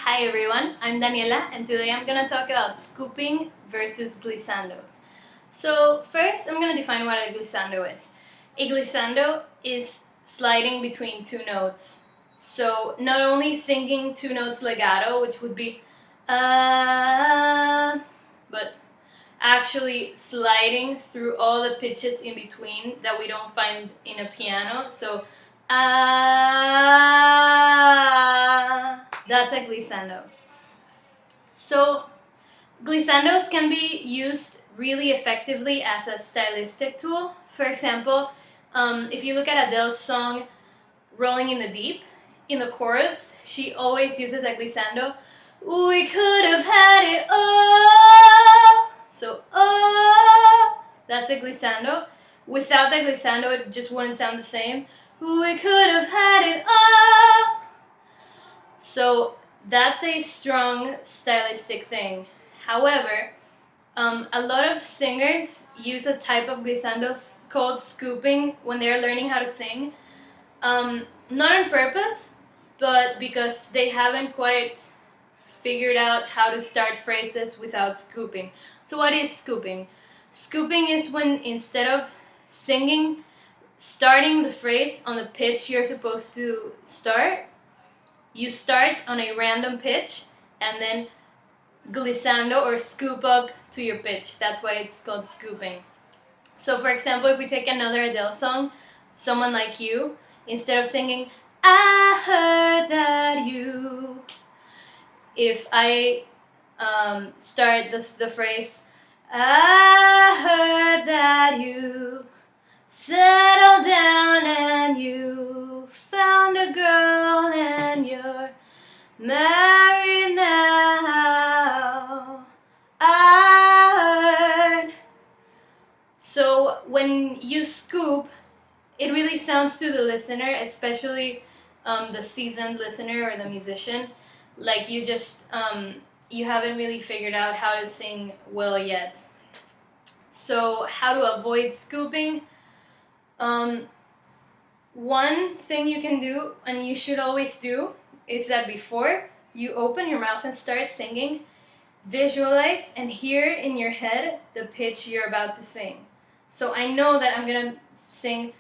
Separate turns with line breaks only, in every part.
Hi everyone, I'm Daniela and today I'm going to talk about scooping versus glissandos. So first I'm going to define what a glissando is. A glissando is sliding between two notes. So not only singing two notes legato, which would be but actually sliding through all the pitches in between that we don't find in a piano. So that's a glissando. So glissandos can be used really effectively as a stylistic tool. For example, if you look at Adele's song Rolling in the Deep, in the chorus, she always uses a glissando. We could have had it all. So, oh, that's a glissando. Without the glissando, it just wouldn't sound the same. We could have had it all. So that's a strong stylistic thing. However, a lot of singers use a type of glissandos called scooping when they're learning how to sing. Not on purpose, but because they haven't quite figured out how to start phrases without scooping. So what is scooping? Scooping is when instead of singing, starting the phrase on the pitch you're supposed to start, you start on a random pitch and then glissando or scoop up to your pitch. That's why it's called scooping. So for example, if we take another Adele song, Someone Like You, instead of singing, I heard that you, if I start the phrase, I heard that you settled down and you found a girl and you're married now, I heard. So when you scoop, it really sounds to the listener, especially the seasoned listener or the musician, like you just you haven't really figured out how to sing well yet. So how to avoid scooping? One thing you can do, and you should always do, is that before you open your mouth and start singing, visualize and hear in your head the pitch you're about to sing. So I know that I'm gonna sing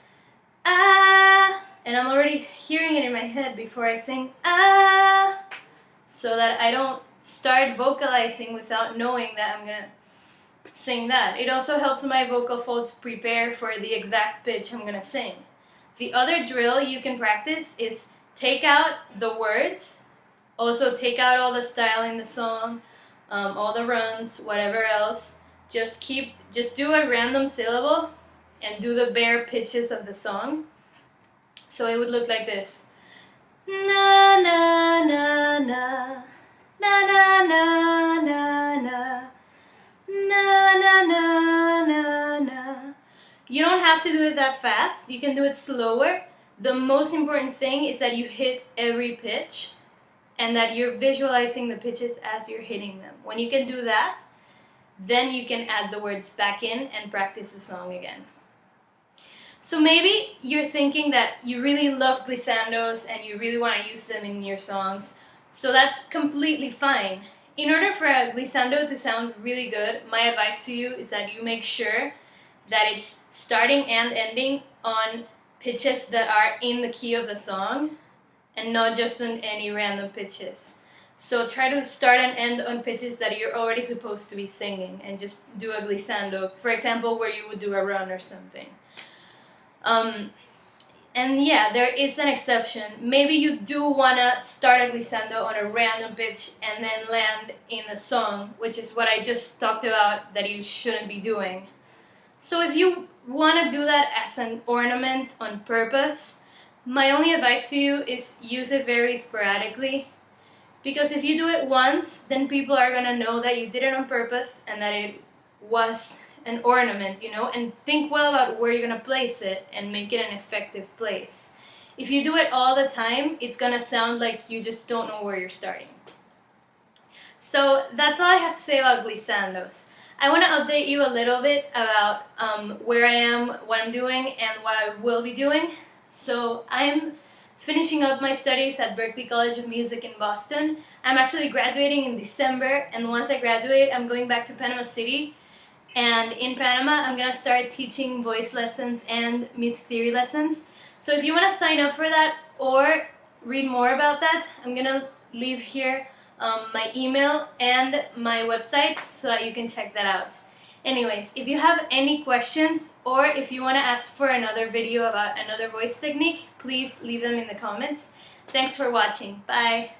ah, and I'm already hearing it in my head before I sing ah, so that I don't start vocalizing without knowing that I'm gonna sing that. It also helps my vocal folds prepare for the exact pitch I'm gonna sing. The other drill you can practice is take out the words, also take out all the style in the song, all the runs, whatever else. Just do a random syllable and do the bare pitches of the song. So it would look like this. Na na na na na na na na na na na na na na. You don't have to do it that fast. You can do it slower. The most important thing is that you hit every pitch and that you're visualizing the pitches as you're hitting them. When you can do that, then you can add the words back in and practice the song again. So maybe you're thinking that you really love glissandos and you really want to use them in your songs. So that's completely fine. In order for a glissando to sound really good, my advice to you is that you make sure that it's starting and ending on pitches that are in the key of the song and not just on any random pitches. So try to start and end on pitches that you're already supposed to be singing and just do a glissando, for example, where you would do a run or something. And yeah, there is an exception. Maybe you do want to start a glissando on a random pitch and then land in the song, which is what I just talked about that you shouldn't be doing. So if you want to do that as an ornament on purpose, my only advice to you is use it very sporadically. Because if you do it once, then people are going to know that you did it on purpose and that it was an ornament, you know, and think well about where you're going to place it and make it an effective place. If you do it all the time, it's going to sound like you just don't know where you're starting. So that's all I have to say about glissandos. I want to update you a little bit about where I am, what I'm doing, and what I will be doing. So I'm finishing up my studies at Berklee College of Music in Boston. I'm actually graduating in December, and once I graduate, I'm going back to Panama City. And in Panama, I'm gonna start teaching voice lessons and music theory lessons. So if you wanna sign up for that or read more about that, I'm gonna leave here my email and my website so that you can check that out. Anyways, if you have any questions or if you want to ask for another video about another voice technique, please leave them in the comments. Thanks for watching. Bye!